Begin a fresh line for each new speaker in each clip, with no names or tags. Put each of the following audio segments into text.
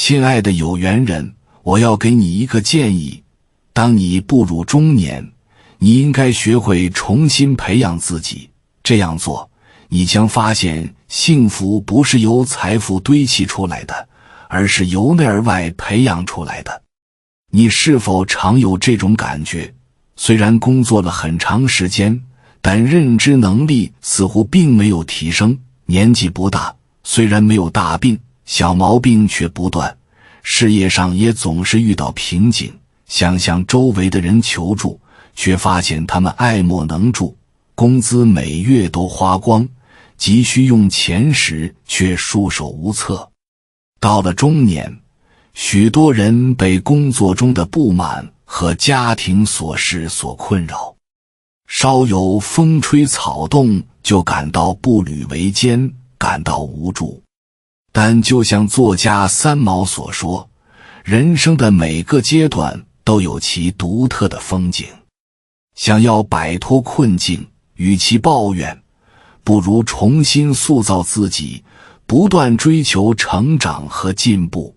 亲爱的有缘人，我要给你一个建议，当你步入中年，你应该学会重新培养自己。这样做，你将发现幸福不是由财富堆砌出来的，而是由内而外培养出来的。你是否常有这种感觉？虽然工作了很长时间，但认知能力似乎并没有提升，年纪不大，虽然没有大病，小毛病却不断，事业上也总是遇到瓶颈，想向周围的人求助，却发现他们爱莫能助，工资每月都花光，急需用钱时却束手无策。到了中年，许多人被工作中的不满和家庭琐事所困扰，稍有风吹草动就感到步履维艰，感到无助。但就像作家三毛所说，人生的每个阶段都有其独特的风景。想要摆脱困境，与其抱怨，不如重新塑造自己，不断追求成长和进步。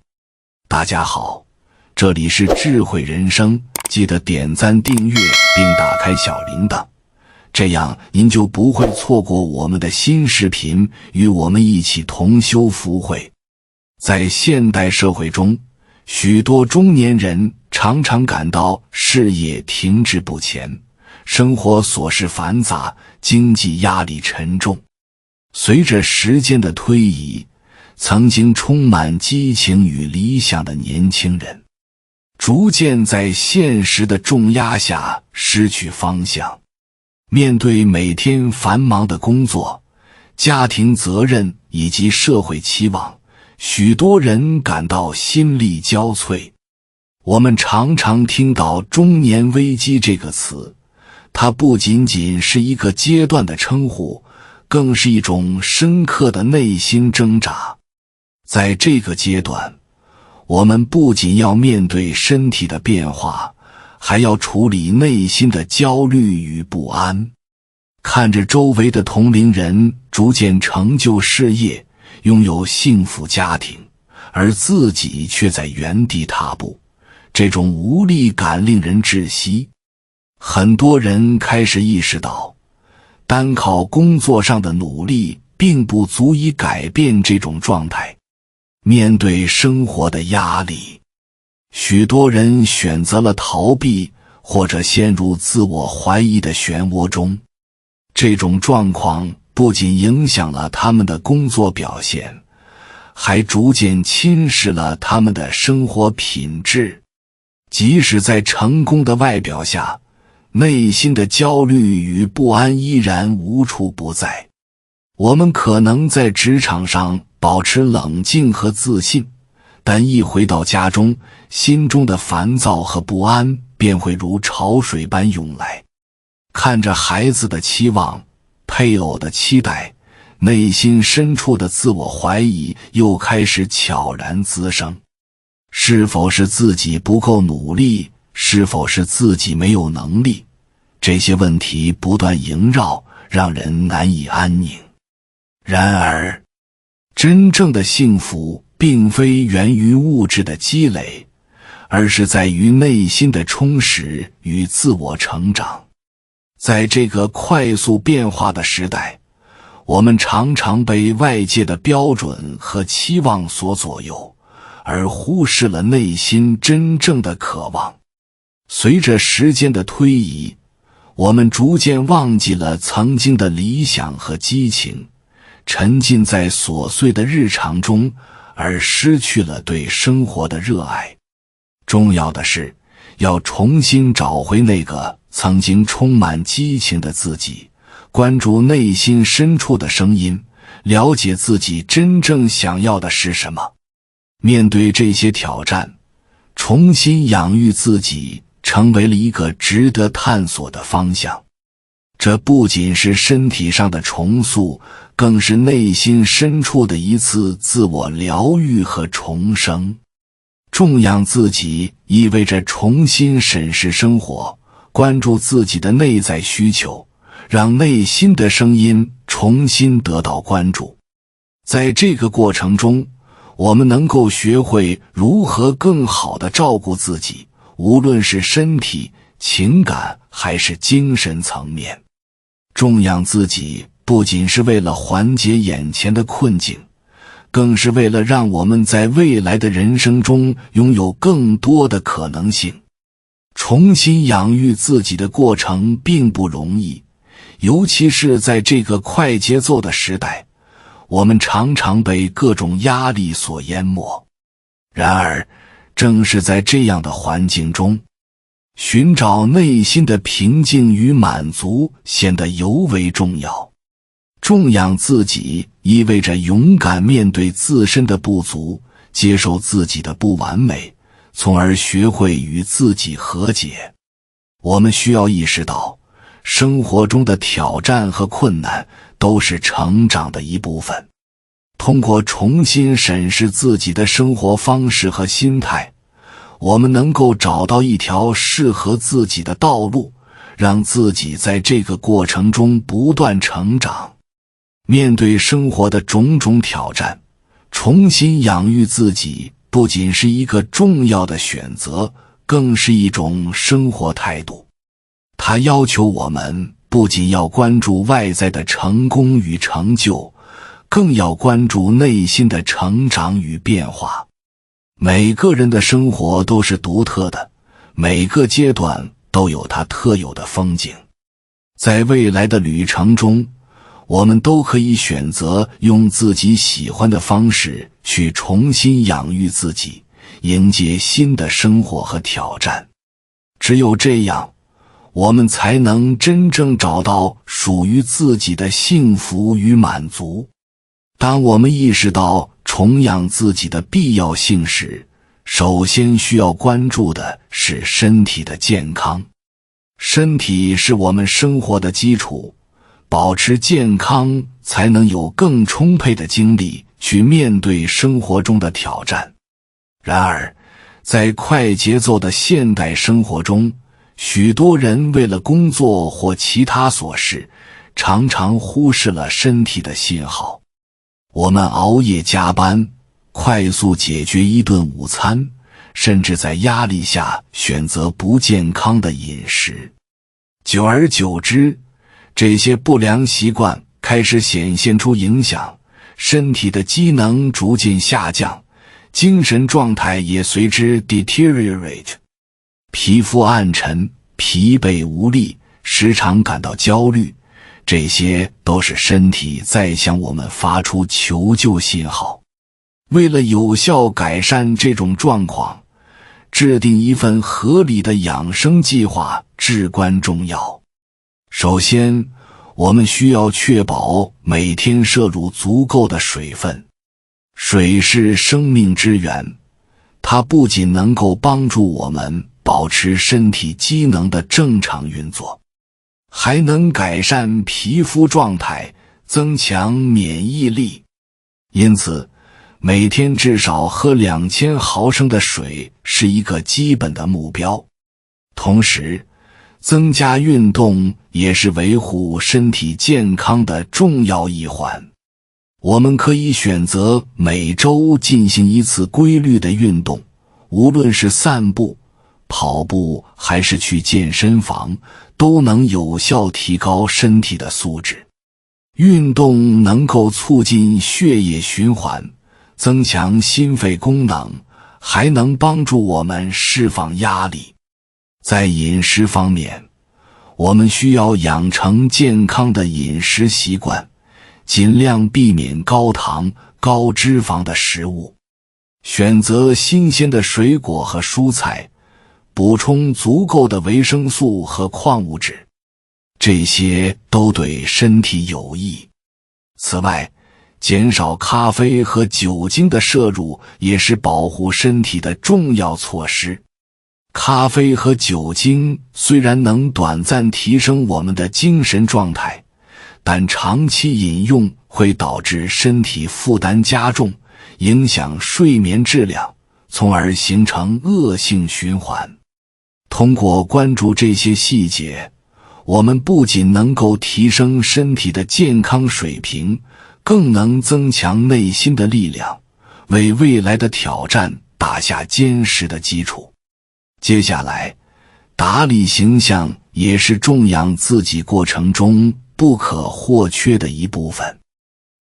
大家好，这里是智慧人生，记得点赞订阅并打开小铃铛，这样您就不会错过我们的新视频，与我们一起同修福慧。在现代社会中，许多中年人常常感到事业停滞不前，生活琐事繁杂，经济压力沉重。随着时间的推移，曾经充满激情与理想的年轻人，逐渐在现实的重压下失去方向。面对每天繁忙的工作、家庭责任以及社会期望，许多人感到心力交瘁。我们常常听到中年危机这个词，它不仅仅是一个阶段的称呼，更是一种深刻的内心挣扎。在这个阶段，我们不仅要面对身体的变化，还要处理内心的焦虑与不安。看着周围的同龄人逐渐成就事业，拥有幸福家庭，而自己却在原地踏步，这种无力感令人窒息。很多人开始意识到，单靠工作上的努力并不足以改变这种状态。面对生活的压力，许多人选择了逃避，或者陷入自我怀疑的漩涡中。这种状况不仅影响了他们的工作表现，还逐渐侵蚀了他们的生活品质。即使在成功的外表下，内心的焦虑与不安依然无处不在。我们可能在职场上保持冷静和自信，但一回到家中，心中的烦躁和不安便会如潮水般涌来。看着孩子的期望、配偶的期待，内心深处的自我怀疑又开始悄然滋生。是否是自己不够努力？是否是自己没有能力？这些问题不断萦绕，让人难以安宁。然而，真正的幸福并非源于物质的积累，而是在于内心的充实与自我成长。在这个快速变化的时代，我们常常被外界的标准和期望所左右，而忽视了内心真正的渴望。随着时间的推移，我们逐渐忘记了曾经的理想和激情，沉浸在琐碎的日常中，而失去了对生活的热爱。重要的是，要重新找回那个曾经充满激情的自己，关注内心深处的声音，了解自己真正想要的是什么。面对这些挑战，重新养育自己成为了一个值得探索的方向。这不仅是身体上的重塑，更是内心深处的一次自我疗愈和重生。重养自己意味着重新审视生活，关注自己的内在需求，让内心的声音重新得到关注。在这个过程中，我们能够学会如何更好地照顾自己，无论是身体、情感还是精神层面。重养自己不仅是为了缓解眼前的困境，更是为了让我们在未来的人生中拥有更多的可能性。重新养育自己的过程并不容易，尤其是在这个快节奏的时代，我们常常被各种压力所淹没。然而，正是在这样的环境中，寻找内心的平静与满足显得尤为重要。重养自己意味着勇敢面对自身的不足，接受自己的不完美，从而学会与自己和解。我们需要意识到，生活中的挑战和困难都是成长的一部分。通过重新审视自己的生活方式和心态，我们能够找到一条适合自己的道路，让自己在这个过程中不断成长。面对生活的种种挑战，重新养育自己不仅是一个重要的选择，更是一种生活态度。它要求我们不仅要关注外在的成功与成就，更要关注内心的成长与变化。每个人的生活都是独特的，每个阶段都有它特有的风景。在未来的旅程中，我们都可以选择用自己喜欢的方式去重新养育自己，迎接新的生活和挑战。只有这样，我们才能真正找到属于自己的幸福与满足。当我们意识到重养自己的必要性时，首先需要关注的是身体的健康。身体是我们生活的基础，保持健康才能有更充沛的精力去面对生活中的挑战。然而，在快节奏的现代生活中，许多人为了工作或其他琐事，常常忽视了身体的信号。我们熬夜加班，快速解决一顿午餐，甚至在压力下选择不健康的饮食。久而久之，这些不良习惯开始显现出影响，身体的机能逐渐下降，精神状态也随之 deteriorate。 皮肤暗沉、疲惫无力，时常感到焦虑，这些都是身体在向我们发出求救信号。为了有效改善这种状况，制定一份合理的养生计划至关重要。首先，我们需要确保每天摄入足够的水分。水是生命之源，它不仅能够帮助我们保持身体机能的正常运作，还能改善皮肤状态，增强免疫力。因此，每天至少喝2000毫升的水是一个基本的目标。同时，增加运动也是维护身体健康的重要一环。我们可以选择每周进行一次规律的运动，无论是散步、跑步还是去健身房，都能有效提高身体的素质。运动能够促进血液循环，增强心肺功能，还能帮助我们释放压力。在饮食方面，我们需要养成健康的饮食习惯，尽量避免高糖、高脂肪的食物，选择新鲜的水果和蔬菜，补充足够的维生素和矿物质，这些都对身体有益。此外，减少咖啡和酒精的摄入也是保护身体的重要措施。咖啡和酒精虽然能短暂提升我们的精神状态，但长期饮用会导致身体负担加重，影响睡眠质量，从而形成恶性循环。通过关注这些细节，我们不仅能够提升身体的健康水平，更能增强内心的力量，为未来的挑战打下坚实的基础。接下来，打理形象也是重养自己过程中不可或缺的一部分。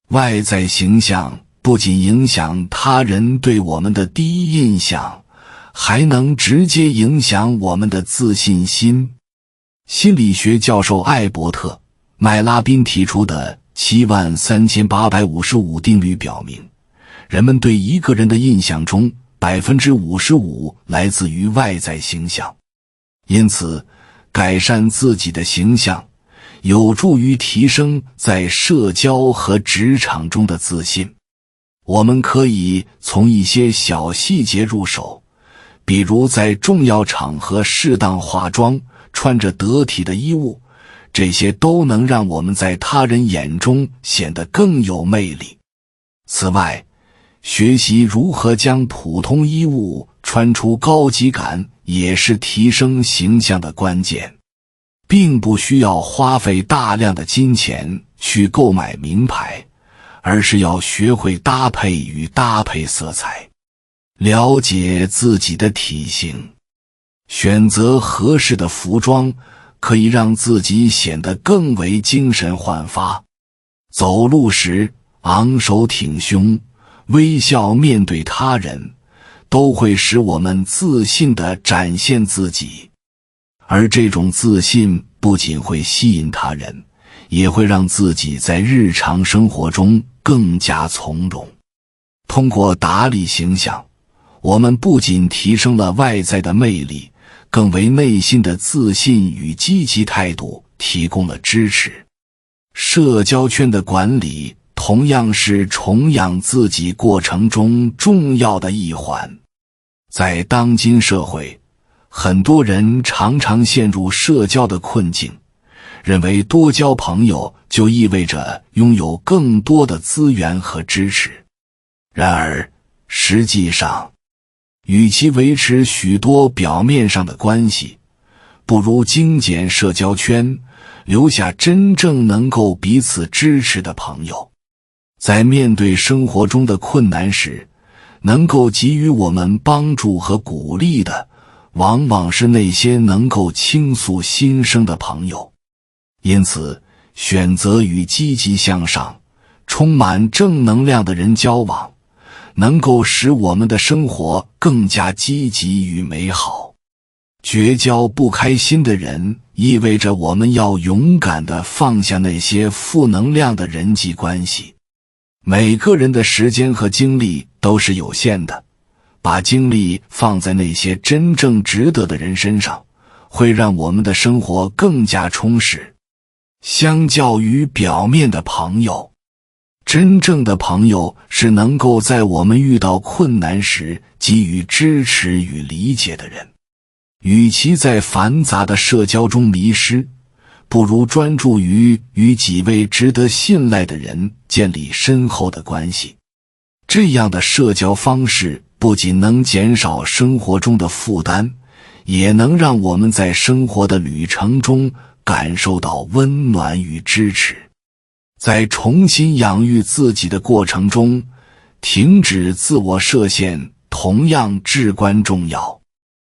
外在形象不仅影响他人对我们的第一印象，还能直接影响我们的自信心。心理学教授艾伯特·麦拉宾提出的73855定律表明，人们对一个人的印象中 55% 来自于外在形象。因此，改善自己的形象有助于提升在社交和职场中的自信。我们可以从一些小细节入手，比如在重要场合适当化妆，穿着得体的衣物，这些都能让我们在他人眼中显得更有魅力。此外，学习如何将普通衣物穿出高级感也是提升形象的关键。并不需要花费大量的金钱去购买名牌，而是要学会搭配与搭配色彩，了解自己的体型，选择合适的服装可以让自己显得更为精神焕发。走路时昂首挺胸，微笑面对他人，都会使我们自信地展现自己。而这种自信不仅会吸引他人，也会让自己在日常生活中更加从容。通过打理形象，我们不仅提升了外在的魅力，更为内心的自信与积极态度提供了支持。社交圈的管理同样是重养自己过程中重要的一环。在当今社会，很多人常常陷入社交的困境，认为多交朋友就意味着拥有更多的资源和支持。然而，实际上，与其维持许多表面上的关系，不如精简社交圈，留下真正能够彼此支持的朋友。在面对生活中的困难时，能够给予我们帮助和鼓励的，往往是那些能够倾诉心声的朋友。因此，选择与积极向上、充满正能量的人交往，能够使我们的生活更加积极与美好。绝交不开心的人，意味着我们要勇敢地放下那些负能量的人际关系。每个人的时间和精力都是有限的，把精力放在那些真正值得的人身上，会让我们的生活更加充实。相较于表面的朋友，真正的朋友是能够在我们遇到困难时给予支持与理解的人。与其在繁杂的社交中迷失，不如专注于与几位值得信赖的人建立深厚的关系。这样的社交方式不仅能减少生活中的负担，也能让我们在生活的旅程中感受到温暖与支持。在重新养育自己的过程中，停止自我设限同样至关重要。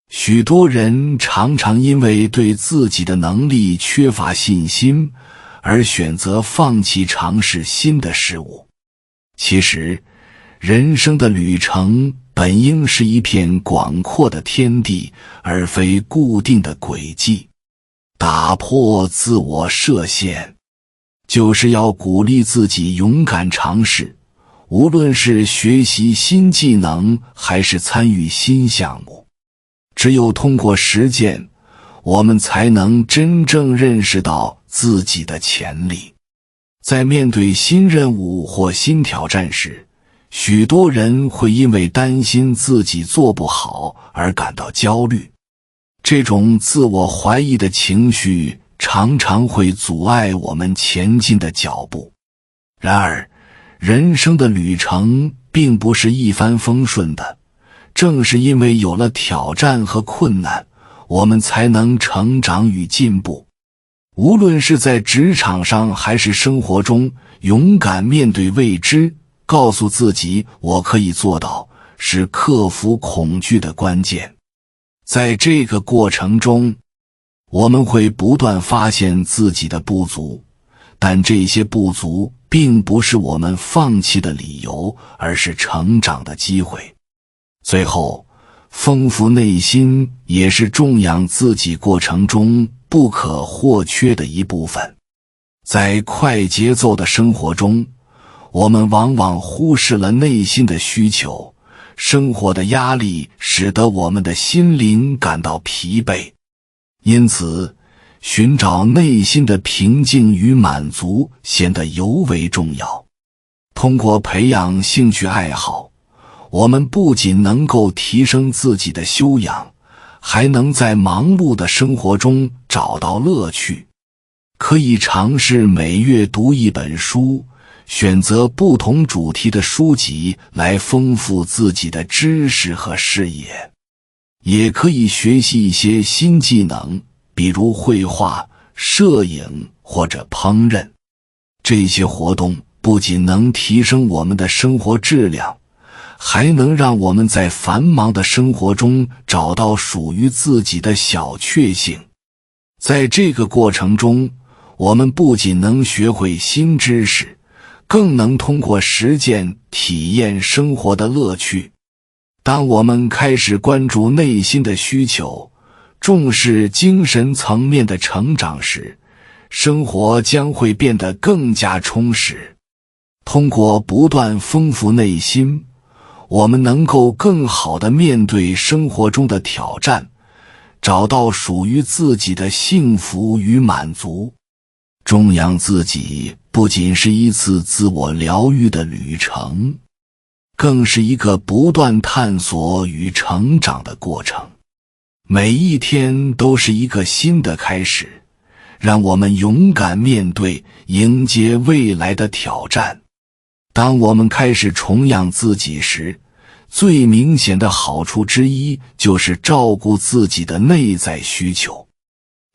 许多人常常因为对自己的能力缺乏信心，而选择放弃尝试新的事物。其实，人生的旅程本应是一片广阔的天地，而非固定的轨迹。打破自我设限，就是要鼓励自己勇敢尝试，无论是学习新技能，还是参与新项目。只有通过实践，我们才能真正认识到自己的潜力。在面对新任务或新挑战时，许多人会因为担心自己做不好而感到焦虑。这种自我怀疑的情绪常常会阻碍我们前进的脚步。然而，人生的旅程并不是一帆风顺的，正是因为有了挑战和困难，我们才能成长与进步。无论是在职场上还是生活中，勇敢面对未知，告诉自己我可以做到，是克服恐惧的关键。在这个过程中，我们会不断发现自己的不足，但这些不足并不是我们放弃的理由，而是成长的机会。最后，丰富内心也是重养自己过程中不可或缺的一部分。在快节奏的生活中，我们往往忽视了内心的需求，生活的压力使得我们的心灵感到疲惫。因此，寻找内心的平静与满足显得尤为重要。通过培养兴趣爱好，我们不仅能够提升自己的修养，还能在忙碌的生活中找到乐趣。可以尝试每月读一本书，选择不同主题的书籍来丰富自己的知识和视野。也可以学习一些新技能，比如绘画、摄影或者烹饪。这些活动不仅能提升我们的生活质量，还能让我们在繁忙的生活中找到属于自己的小确幸。在这个过程中，我们不仅能学会新知识，更能通过实践体验生活的乐趣。当我们开始关注内心的需求，重视精神层面的成长时，生活将会变得更加充实。通过不断丰富内心，我们能够更好地面对生活中的挑战，找到属于自己的幸福与满足。重养自己不仅是一次自我疗愈的旅程，更是一个不断探索与成长的过程。每一天都是一个新的开始，让我们勇敢面对，迎接未来的挑战。当我们开始重养自己时，最明显的好处之一就是照顾自己的内在需求。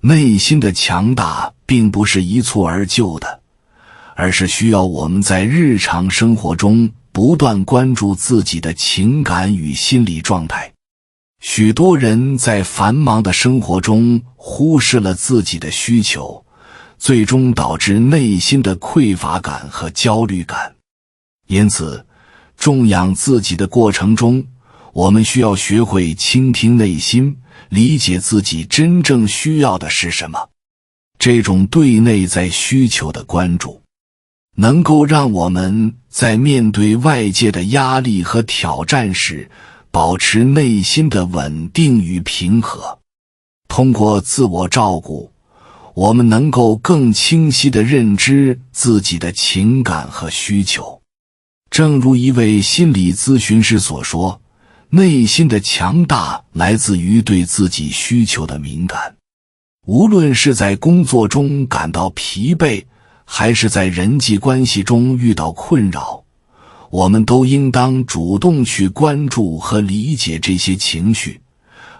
内心的强大并不是一蹴而就的，而是需要我们在日常生活中不断关注自己的情感与心理状态。许多人在繁忙的生活中忽视了自己的需求，最终导致内心的匮乏感和焦虑感。因此，重养自己的过程中，我们需要学会倾听内心，理解自己真正需要的是什么。这种对内在需求的关注，能够让我们在面对外界的压力和挑战时，保持内心的稳定与平和。通过自我照顾，我们能够更清晰地认知自己的情感和需求。正如一位心理咨询师所说，内心的强大来自于对自己需求的敏感。无论是在工作中感到疲惫，还是在人际关系中遇到困扰，我们都应当主动去关注和理解这些情绪，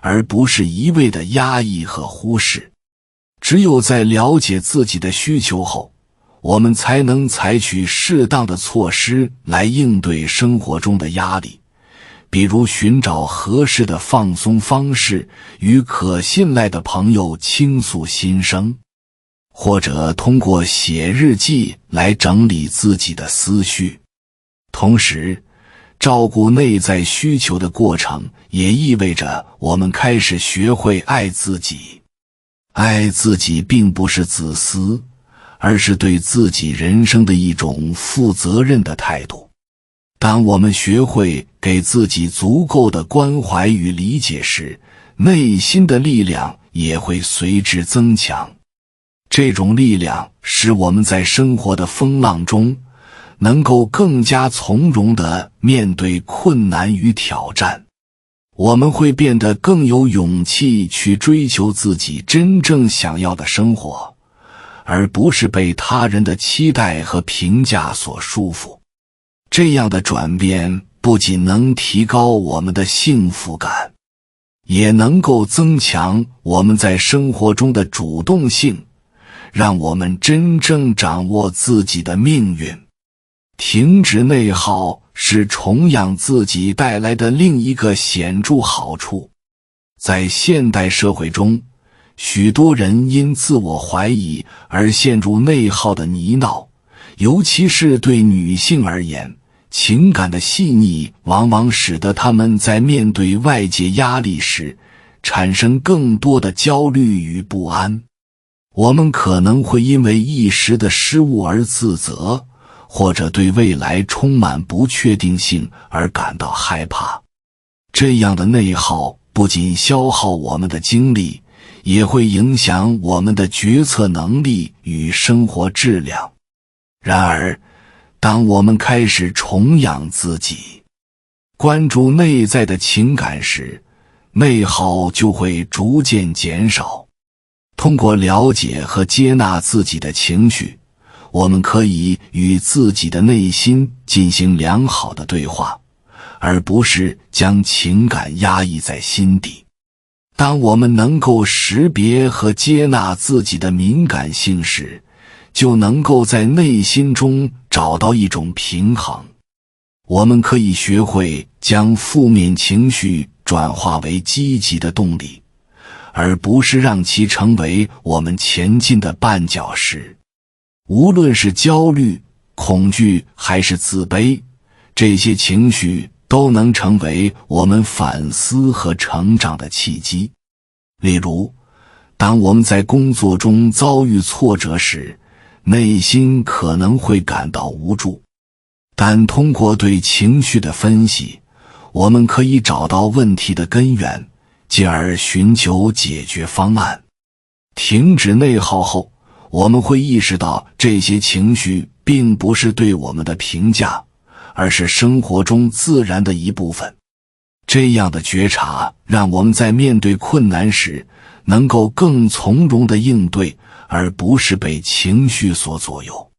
而不是一味的压抑和忽视。只有在了解自己的需求后，我们才能采取适当的措施来应对生活中的压力，比如寻找合适的放松方式，与可信赖的朋友倾诉心声，或者通过写日记来整理自己的思绪。同时，照顾内在需求的过程也意味着我们开始学会爱自己。爱自己并不是自私，而是对自己人生的一种负责任的态度。当我们学会给自己足够的关怀与理解时，内心的力量也会随之增强。这种力量使我们在生活的风浪中能够更加从容地面对困难与挑战。我们会变得更有勇气去追求自己真正想要的生活，而不是被他人的期待和评价所束缚。这样的转变不仅能提高我们的幸福感，也能够增强我们在生活中的主动性，让我们真正掌握自己的命运。停止内耗是重养自己带来的另一个显著好处。在现代社会中，许多人因自我怀疑而陷入内耗的泥淖，尤其是对女性而言，情感的细腻往往使得她们在面对外界压力时产生更多的焦虑与不安。我们可能会因为一时的失误而自责，或者对未来充满不确定性而感到害怕。这样的内耗不仅消耗我们的精力，也会影响我们的决策能力与生活质量。然而，当我们开始重养自己，关注内在的情感时，内耗就会逐渐减少。通过了解和接纳自己的情绪，我们可以与自己的内心进行良好的对话，而不是将情感压抑在心底。当我们能够识别和接纳自己的敏感性时，就能够在内心中找到一种平衡。我们可以学会将负面情绪转化为积极的动力，而不是让其成为我们前进的绊脚石。无论是焦虑、恐惧还是自卑，这些情绪都能成为我们反思和成长的契机。例如，当我们在工作中遭遇挫折时，内心可能会感到无助，但通过对情绪的分析，我们可以找到问题的根源，进而寻求解决方案。停止内耗后，我们会意识到这些情绪并不是对我们的评价，而是生活中自然的一部分。这样的觉察让我们在面对困难时能够更从容地应对，而不是被情绪所左右。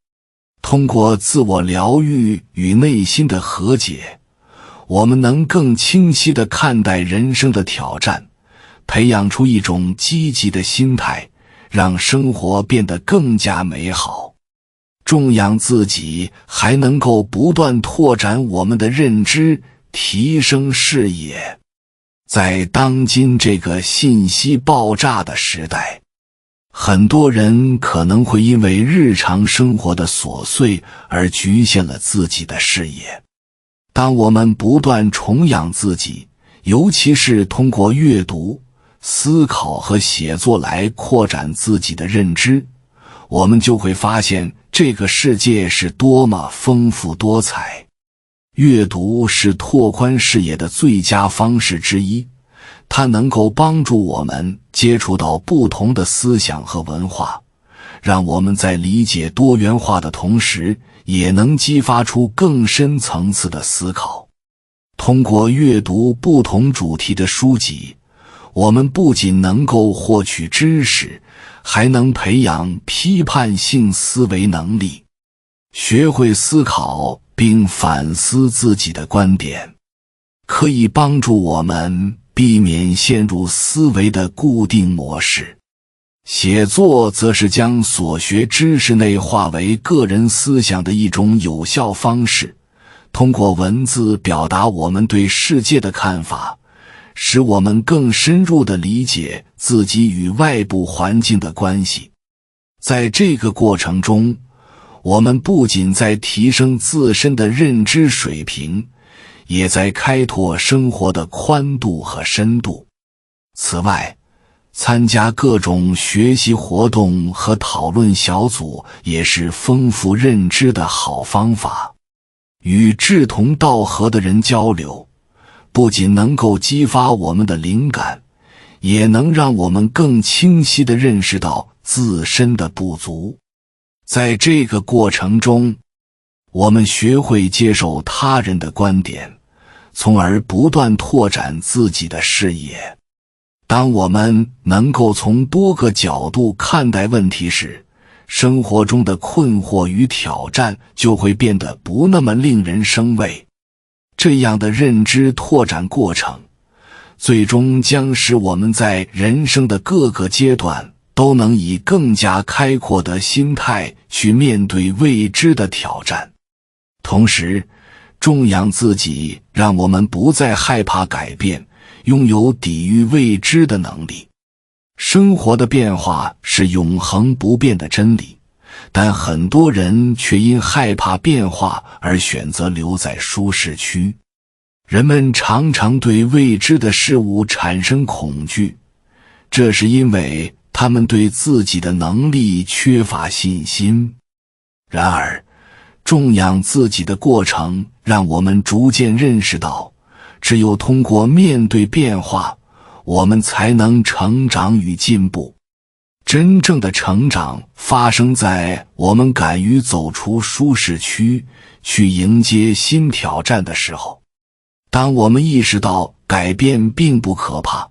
通过自我疗愈与内心的和解，我们能更清晰地看待人生的挑战，培养出一种积极的心态，让生活变得更加美好。重养自己还能够不断拓展我们的认知，提升视野。在当今这个信息爆炸的时代，很多人可能会因为日常生活的琐碎而局限了自己的视野。当我们不断重养自己，尤其是通过阅读、思考和写作来扩展自己的认知，我们就会发现这个世界是多么丰富多彩。阅读是拓宽视野的最佳方式之一，它能够帮助我们接触到不同的思想和文化，让我们在理解多元化的同时，也能激发出更深层次的思考。通过阅读不同主题的书籍，我们不仅能够获取知识，还能培养批判性思维能力，学会思考并反思自己的观点，可以帮助我们避免陷入思维的固定模式。写作则是将所学知识内化为个人思想的一种有效方式，通过文字表达我们对世界的看法，使我们更深入地理解自己与外部环境的关系。在这个过程中，我们不仅在提升自身的认知水平，也在开拓生活的宽度和深度。此外，参加各种学习活动和讨论小组也是丰富认知的好方法。与志同道合的人交流，不仅能够激发我们的灵感，也能让我们更清晰地认识到自身的不足。在这个过程中，我们学会接受他人的观点，从而不断拓展自己的视野。当我们能够从多个角度看待问题时，生活中的困惑与挑战就会变得不那么令人生畏。这样的认知拓展过程，最终将使我们在人生的各个阶段都能以更加开阔的心态去面对未知的挑战。同时，重养自己让我们不再害怕改变，拥有抵御未知的能力。生活的变化是永恒不变的真理，但很多人却因害怕变化而选择留在舒适区。人们常常对未知的事物产生恐惧，这是因为他们对自己的能力缺乏信心。然而，重养自己的过程让我们逐渐认识到，只有通过面对变化，我们才能成长与进步。真正的成长发生在我们敢于走出舒适区，去迎接新挑战的时候。当我们意识到改变并不可怕，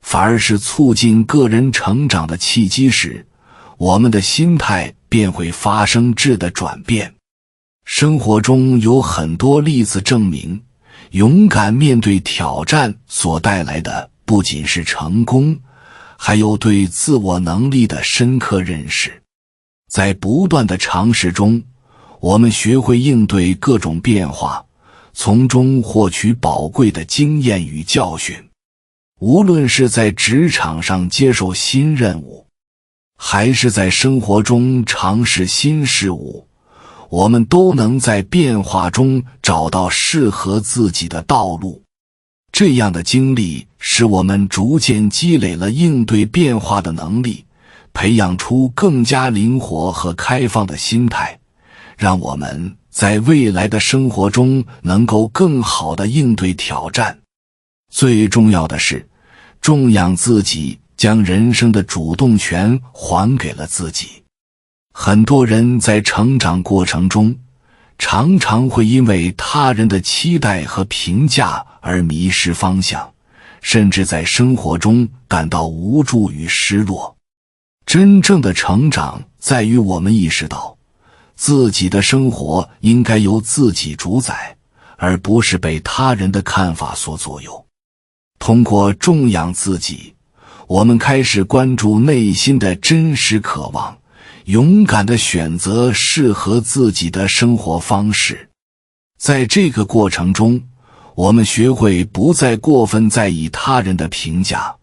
反而是促进个人成长的契机时，我们的心态便会发生质的转变。生活中有很多例子证明，勇敢面对挑战所带来的不仅是成功，还有对自我能力的深刻认识。在不断的尝试中，我们学会应对各种变化，从中获取宝贵的经验与教训。无论是在职场上接受新任务，还是在生活中尝试新事物，我们都能在变化中找到适合自己的道路。这样的经历使我们逐渐积累了应对变化的能力，培养出更加灵活和开放的心态，让我们在未来的生活中能够更好地应对挑战。最重要的是，重养自己，将人生的主动权还给了自己。很多人在成长过程中，常常会因为他人的期待和评价而迷失方向，甚至在生活中感到无助与失落。真正的成长在于我们意识到，自己的生活应该由自己主宰，而不是被他人的看法所左右。通过重养自己，我们开始关注内心的真实渴望，勇敢地选择适合自己的生活方式。在这个过程中，我们学会不再过分在意他人的评价，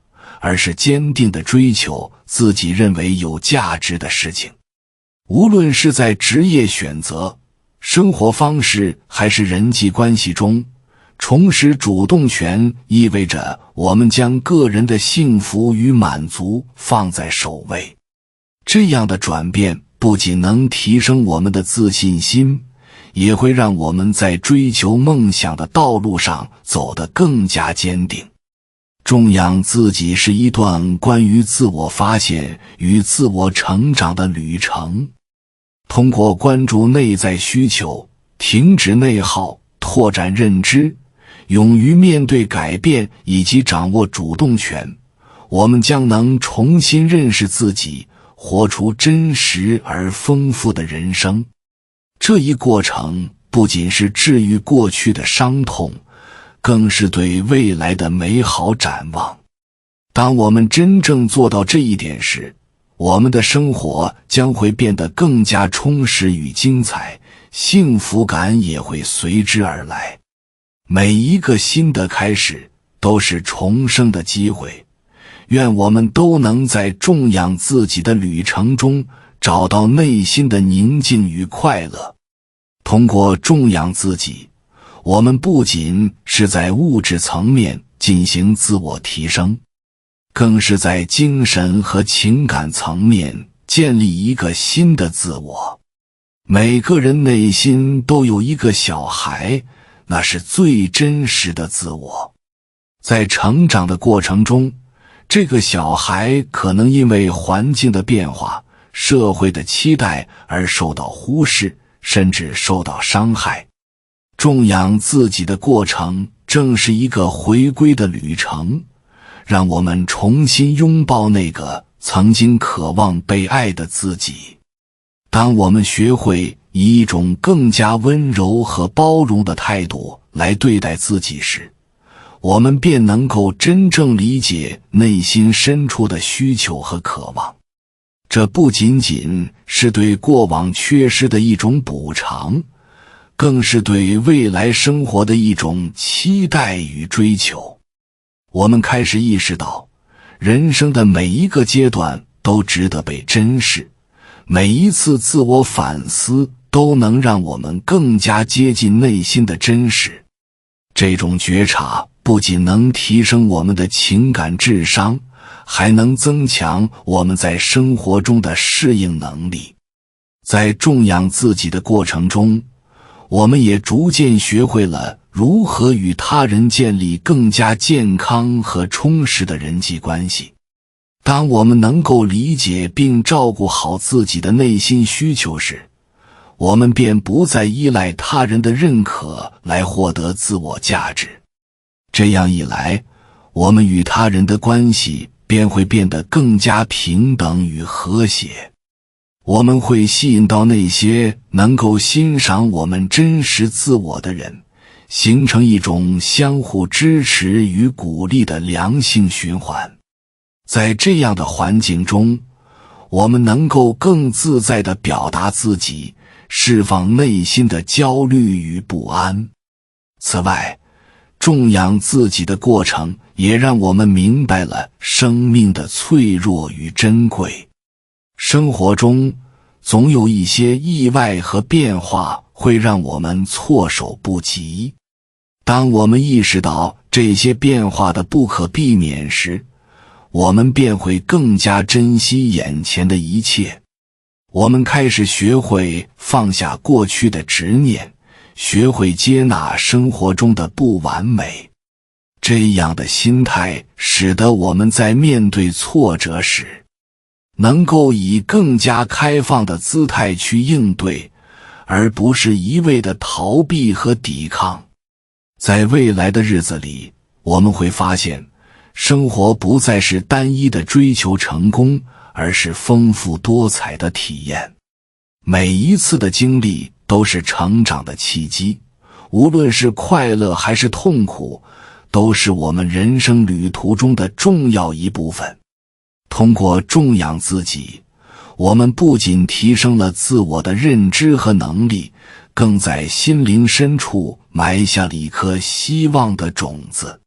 而是坚定地追求自己认为有价值的事情。无论是在职业选择、生活方式还是人际关系中，重拾主动权意味着我们将个人的幸福与满足放在首位。这样的转变不仅能提升我们的自信心，也会让我们在追求梦想的道路上走得更加坚定。重养自己是一段关于自我发现与自我成长的旅程。通过关注内在需求，停止内耗，拓展认知，勇于面对改变以及掌握主动权，我们将能重新认识自己，活出真实而丰富的人生。这一过程不仅是治愈过去的伤痛，更是对未来的美好展望。当我们真正做到这一点时，我们的生活将会变得更加充实与精彩，幸福感也会随之而来。每一个新的开始都是重生的机会，愿我们都能在重养自己的旅程中找到内心的宁静与快乐。通过重养自己，我们不仅是在物质层面进行自我提升，更是在精神和情感层面建立一个新的自我。每个人内心都有一个小孩，那是最真实的自我。在成长的过程中，这个小孩可能因为环境的变化、社会的期待而受到忽视，甚至受到伤害。重养自己的过程正是一个回归的旅程，让我们重新拥抱那个曾经渴望被爱的自己。当我们学会以一种更加温柔和包容的态度来对待自己时，我们便能够真正理解内心深处的需求和渴望。这不仅仅是对过往缺失的一种补偿，更是对未来生活的一种期待与追求。我们开始意识到，人生的每一个阶段都值得被珍视，每一次自我反思都能让我们更加接近内心的真实。这种觉察不仅能提升我们的情感智商，还能增强我们在生活中的适应能力。在重养自己的过程中，我们也逐渐学会了如何与他人建立更加健康和充实的人际关系。当我们能够理解并照顾好自己的内心需求时，我们便不再依赖他人的认可来获得自我价值。这样一来，我们与他人的关系便会变得更加平等与和谐。我们会吸引到那些能够欣赏我们真实自我的人，形成一种相互支持与鼓励的良性循环。在这样的环境中，我们能够更自在地表达自己，释放内心的焦虑与不安。此外，重养自己的过程也让我们明白了生命的脆弱与珍贵。生活中总有一些意外和变化会让我们措手不及。当我们意识到这些变化的不可避免时，我们便会更加珍惜眼前的一切。我们开始学会放下过去的执念，学会接纳生活中的不完美。这样的心态使得我们在面对挫折时，能够以更加开放的姿态去应对，而不是一味的逃避和抵抗。在未来的日子里，我们会发现，生活不再是单一的追求成功，而是丰富多彩的体验。每一次的经历都是成长的契机，无论是快乐还是痛苦，都是我们人生旅途中的重要一部分。通过重养自己，我们不仅提升了自我的认知和能力，更在心灵深处埋下了一颗希望的种子。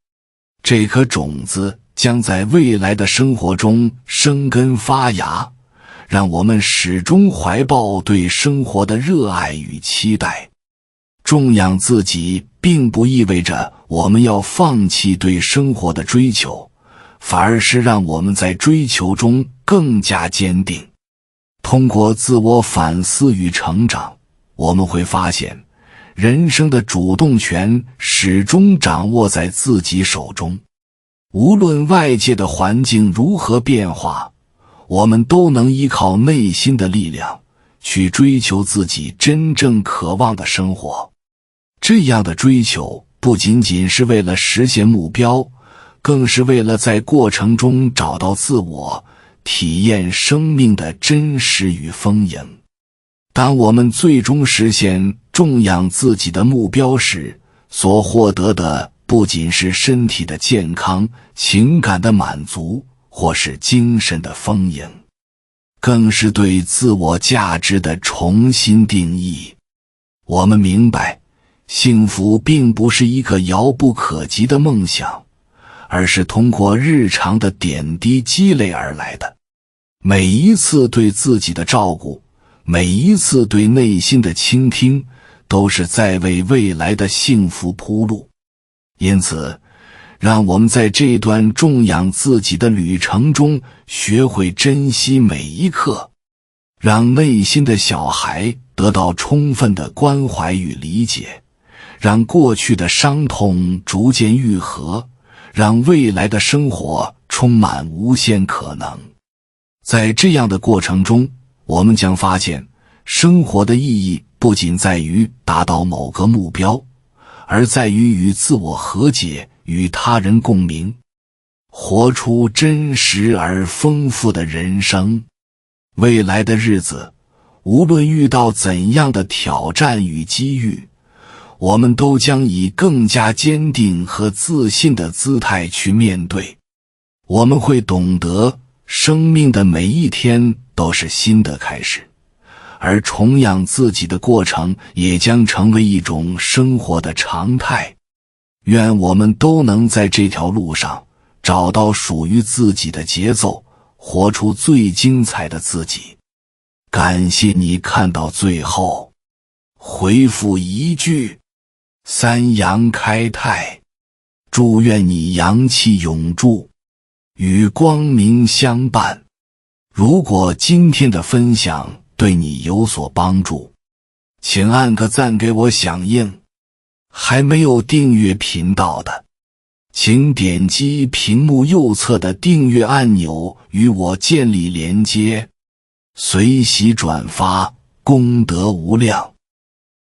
这颗种子将在未来的生活中生根发芽，让我们始终怀抱对生活的热爱与期待。重养自己并不意味着我们要放弃对生活的追求，反而是让我们在追求中更加坚定。通过自我反思与成长，我们会发现，人生的主动权始终掌握在自己手中。无论外界的环境如何变化，我们都能依靠内心的力量，去追求自己真正渴望的生活。这样的追求不仅仅是为了实现目标，更是为了在过程中找到自我，体验生命的真实与丰盈。当我们最终实现重养自己的目标时，所获得的不仅是身体的健康、情感的满足，或是精神的丰盈，更是对自我价值的重新定义。我们明白，幸福并不是一个遥不可及的梦想，而是通过日常的点滴积累而来的。每一次对自己的照顾，每一次对内心的倾听，都是在为未来的幸福铺路。因此，让我们在这段重养自己的旅程中，学会珍惜每一刻，让内心的小孩得到充分的关怀与理解，让过去的伤痛逐渐愈合，让未来的生活充满无限可能。在这样的过程中，我们将发现，生活的意义不仅在于达到某个目标，而在于与自我和解，与他人共鸣，活出真实而丰富的人生。未来的日子，无论遇到怎样的挑战与机遇，我们都将以更加坚定和自信的姿态去面对。我们会懂得，生命的每一天都是新的开始，而重养自己的过程也将成为一种生活的常态。愿我们都能在这条路上找到属于自己的节奏，活出最精彩的自己。感谢你看到最后，回复一句三阳开泰，祝愿你阳气永驻，与光明相伴。如果今天的分享对你有所帮助，请按个赞给我响应。还没有订阅频道的，请点击屏幕右侧的订阅按钮与我建立连接，随喜转发，功德无量。